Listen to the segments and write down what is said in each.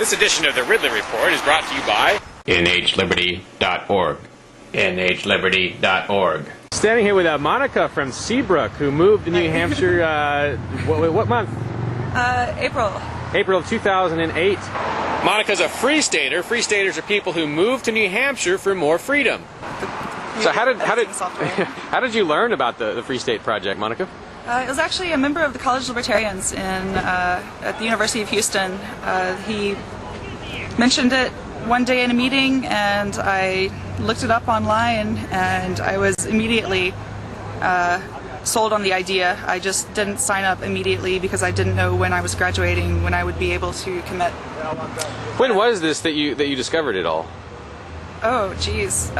This edition of the Ridley Report is brought to you by nhliberty.org. nhliberty.org. Standing here with Monica from Seabrook, who moved to New Hampshire, what month? April. April of 2008. Monica's a Free Stater. Free Staters are people who move to New Hampshire for more freedom. So how did you learn about the Free State Project, Monica? It was actually a member of the College Libertarians at the University of Houston. He mentioned it one day in a meeting, and I looked it up online, and I was immediately sold on the idea. I just didn't sign up immediately because I didn't know when I was graduating, when I would be able to commit. When was this that you discovered it all? Oh, geez.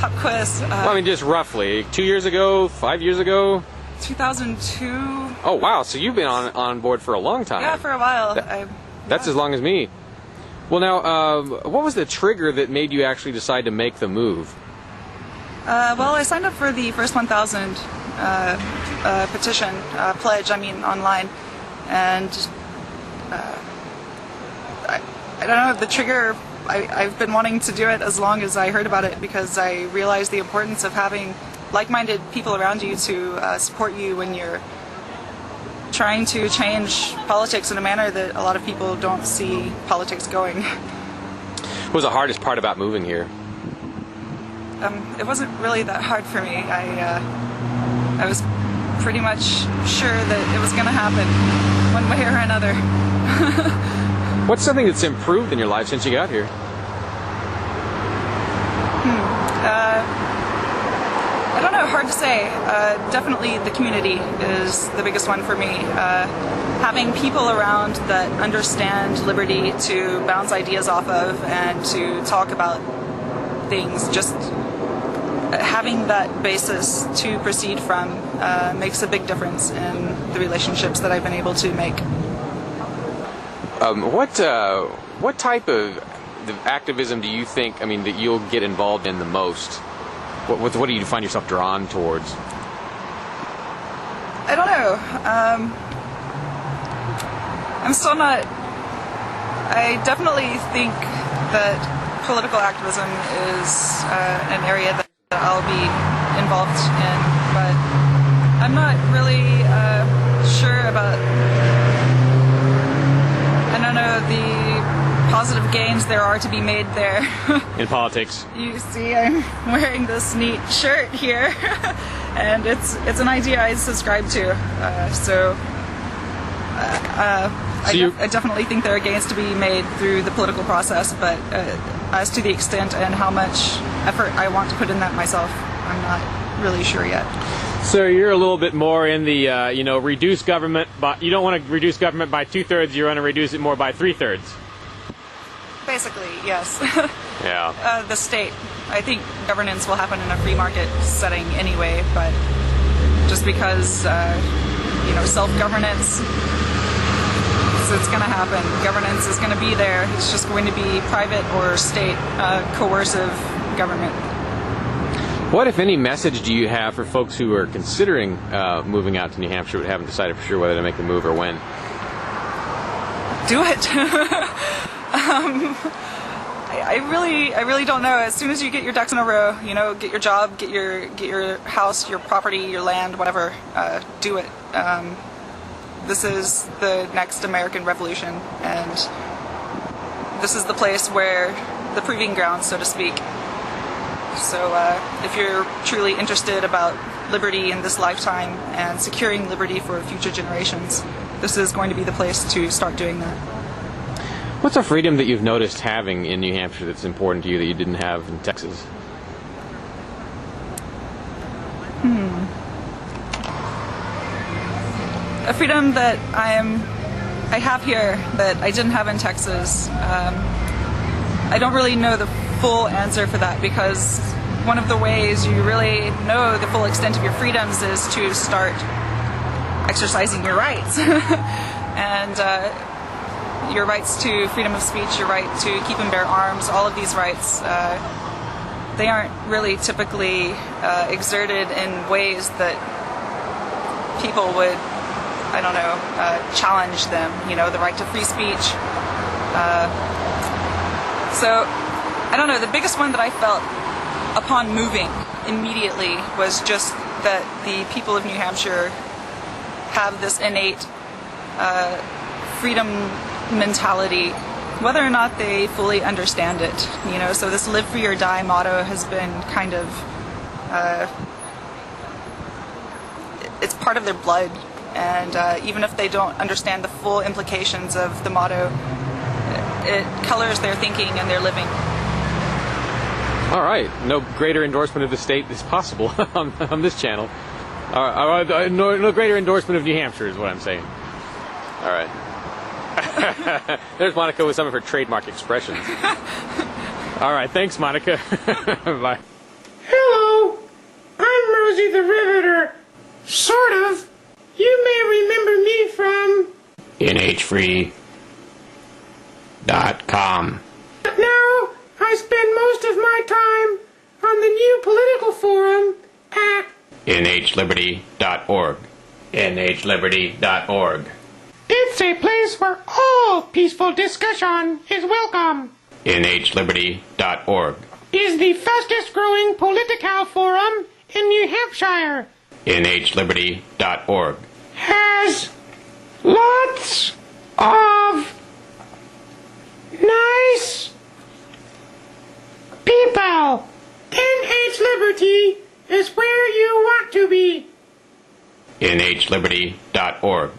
Pop quiz. Well, I mean, just roughly. 2 years ago? 5 years ago? 2002. Oh, wow. So you've been on board for a long time. Yeah, for a while. That's as long as me. Well, now, what was the trigger that made you actually decide to make the move? Well, I signed up for the first 1,000 petition, pledge, online. And I don't know, the trigger... I've been wanting to do it as long as I heard about it, because I realized the importance of having like-minded people around you to support you when you're trying to change politics in a manner that a lot of people don't see politics going. What was the hardest part about moving here? It wasn't really that hard for me. I was pretty much sure that it was going to happen one way or another. What's something that's improved in your life since you got here? I don't know, hard to say. Definitely the community is the biggest one for me. Having people around that understand liberty to bounce ideas off of and to talk about things, just having that basis to proceed from makes a big difference in the relationships that I've been able to make. What type of activism do you think, that you'll get involved in the most? What do you find yourself drawn towards? I don't know. I'm still not... I definitely think that political activism is an area that I'll be involved in, but I'm not really sure about... I don't know, the positive gains there are to be made there. In politics. You see, I'm wearing this neat shirt here, and it's an idea I subscribe to. I definitely think there are gains to be made through the political process, but as to the extent and how much effort I want to put in that myself, I'm not really sure yet. So you're a little bit more in the, reduce government, but you don't want to reduce government by 2/3, you want to reduce it more by 3/3. Basically, yes. Yeah. The state. I think governance will happen in a free market setting anyway, but just because, self-governance, it's going to happen. Governance is going to be there. It's just going to be private or state coercive government. What, if any, message do you have for folks who are considering moving out to New Hampshire but haven't decided for sure whether to make the move or when? Do it. I really don't know. As soon as you get your ducks in a row, get your job, get your house, your property, your land, whatever, do it. This is the next American Revolution, and this is the place where the proving ground, so to speak. So if you're truly interested about liberty in this lifetime and securing liberty for future generations, this is going to be the place to start doing that. What's a freedom that you've noticed having in New Hampshire that's important to you that you didn't have in Texas? A freedom that I have here that I didn't have in Texas. I don't really know the full answer for that, because one of the ways you really know the full extent of your freedoms is to start exercising your rights. And your rights to freedom of speech, your right to keep and bear arms, all of these rights, they aren't really typically exerted in ways that people would challenge them, the right to free speech. So, I don't know, the biggest one that I felt upon moving immediately was just that the people of New Hampshire have this innate freedom mentality, whether or not they fully understand it. So this live free or die motto has been kind of, it's part of their blood. And even if they don't understand the full implications of the motto, it colors their thinking and their living. All right. No greater endorsement of the state is possible on this channel. No greater endorsement of New Hampshire is what I'm saying. All right. There's Monica with some of her trademark expressions. All right. Thanks, Monica. Bye. Hello, I'm Rosie the Riveter. Sort of. You may remember me from nhfree.com. Now, I spend most of my time on the new political forum at nhliberty.org. nhliberty.org. It's a place where all peaceful discussion is welcome. nhliberty.org. Is the fastest growing political forum in New Hampshire. nhliberty.org. Has lots of nice people. NH Liberty is where you want to be. nhliberty.org.